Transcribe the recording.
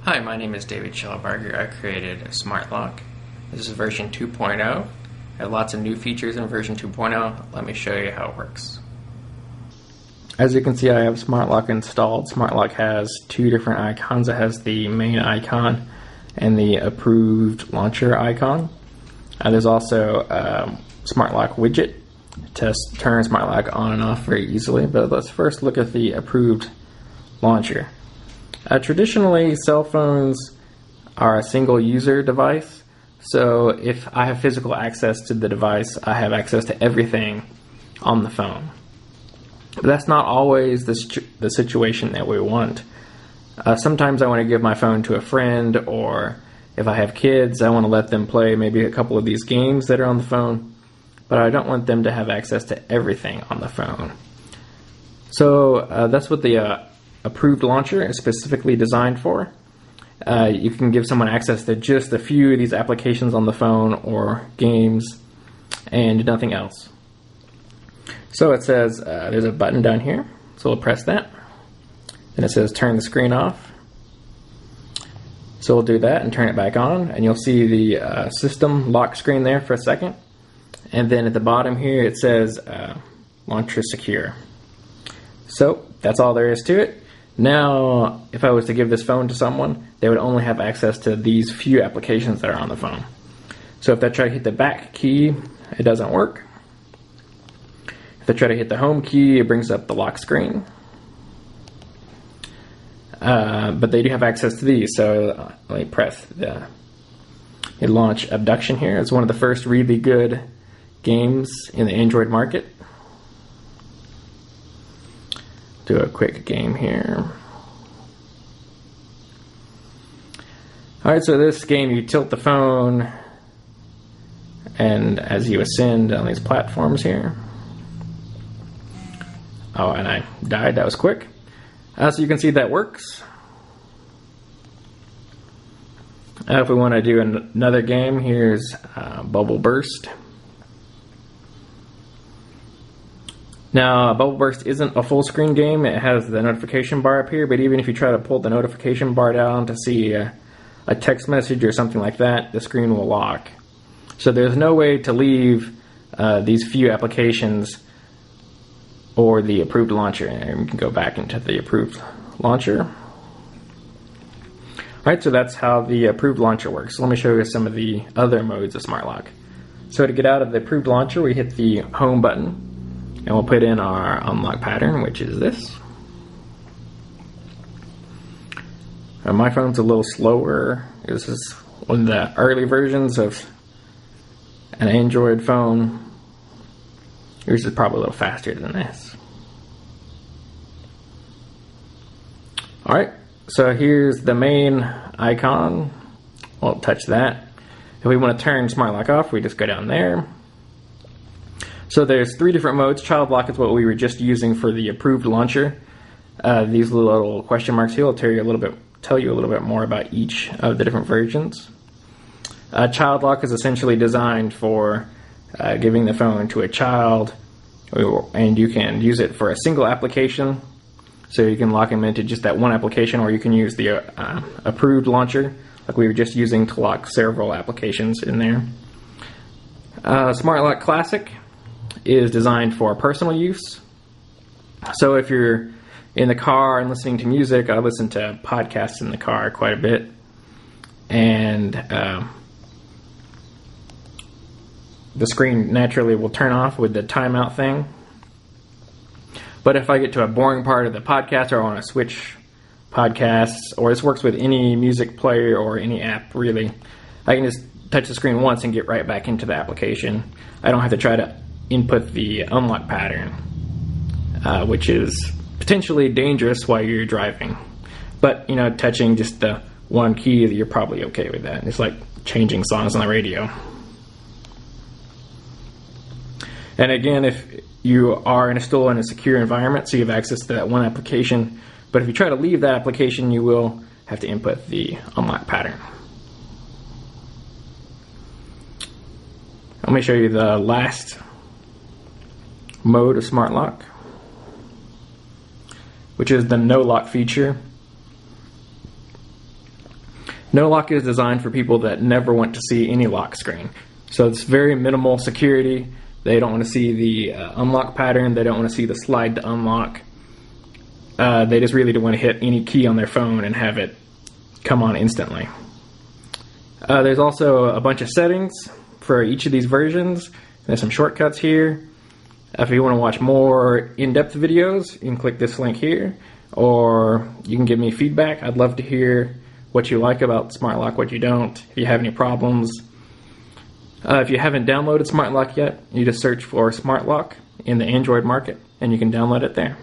Hi, my name is David Schellbarger. I created a smart lock. This is version 2.0. I have lots of new features in version 2.0. Let me show you how it works. As you can see, I have smart lock installed. Smart lock has two different icons. It has the main icon and the approved launcher icon. There's also a smart lock widget to turn smart lock on and off very easily. But let's first look at the approved launcher. Traditionally, cell phones are a single user device, so if I have physical access to the device, I have access to everything on the phone. But that's not always the situation that we want. Sometimes I want to give my phone to a friend, or if I have kids, I want to let them play maybe a couple of these games that are on the phone, but I don't want them to have access to everything on the phone. So that's what the approved launcher is specifically designed for. You can give someone access to just a few of these applications on the phone or games and nothing else. So it says there's a button down here, so we'll press that. And it says turn the screen off. So we'll do that and turn it back on, and you'll see the system lock screen there for a second. And then at the bottom here it says launcher secure. So that's all there is to it. Now, if I was to give this phone to someone, they would only have access to these few applications that are on the phone. So if I try to hit the back key, it doesn't work. If I try to hit the home key, it brings up the lock screen. But they do have access to these, so let me press the launch Abduction here. It's one of the first really good games in the Android market. Do a quick game here. Alright, so this game, you tilt the phone, and as you ascend on these platforms here. Oh, and I died. That was quick. So you can see that works. If we want to do another game, here's Bubble Burst. Now, Bubble Burst isn't a full screen game. It has the notification bar up here, but even if you try to pull the notification bar down to see a text message or something like that, the screen will lock. So there's no way to leave these few applications or the approved launcher. And we can go back into the approved launcher. Alright, so that's how the approved launcher works. So let me show you some of the other modes of Smart Lock. So to get out of the approved launcher, we hit the home button. And we'll put in our unlock pattern, which is this. My phone's a little slower. This is one of the early versions of an Android phone. Yours is probably a little faster than this. Alright, so here's the main icon. We'll touch that. If we want to turn Smart Lock off, we just go down there. So there's three different modes. Child lock is what we were just using for the approved launcher. These little question marks here will tell you a little bit more about each of the different versions. Child lock is essentially designed for giving the phone to a child, and you can use it for a single application. So you can lock them into just that one application, or you can use the approved launcher, like we were just using to lock several applications in there. Smart Lock Classic is designed for personal use. So if you're in the car and listening to music, I listen to podcasts in the car quite a bit, and the screen naturally will turn off with the timeout thing. But if I get to a boring part of the podcast, or I want to switch podcasts, or this works with any music player or any app really, I can just touch the screen once and get right back into the application. I don't have to try to input the unlock pattern, which is potentially dangerous while you're driving. But, touching just the one key, you're probably okay with that. It's like changing songs on the radio. And again, if you are still in a secure environment, so you have access to that one application, but if you try to leave that application, you will have to input the unlock pattern. Let me show you the last mode of Smart Lock, which is the no lock feature. No Lock is designed for people that never want to see any lock screen. So it's very minimal security. They don't want to see the unlock pattern. They don't want to see the slide to unlock. They just really don't want to hit any key on their phone and have it come on instantly. There's also a bunch of settings for each of these versions. There's some shortcuts here. If you want to watch more in-depth videos, you can click this link here, or you can give me feedback. I'd love to hear what you like about Smart Lock, what you don't, if you have any problems. If you haven't downloaded Smart Lock yet, you just search for Smart Lock in the Android market, and you can download it there.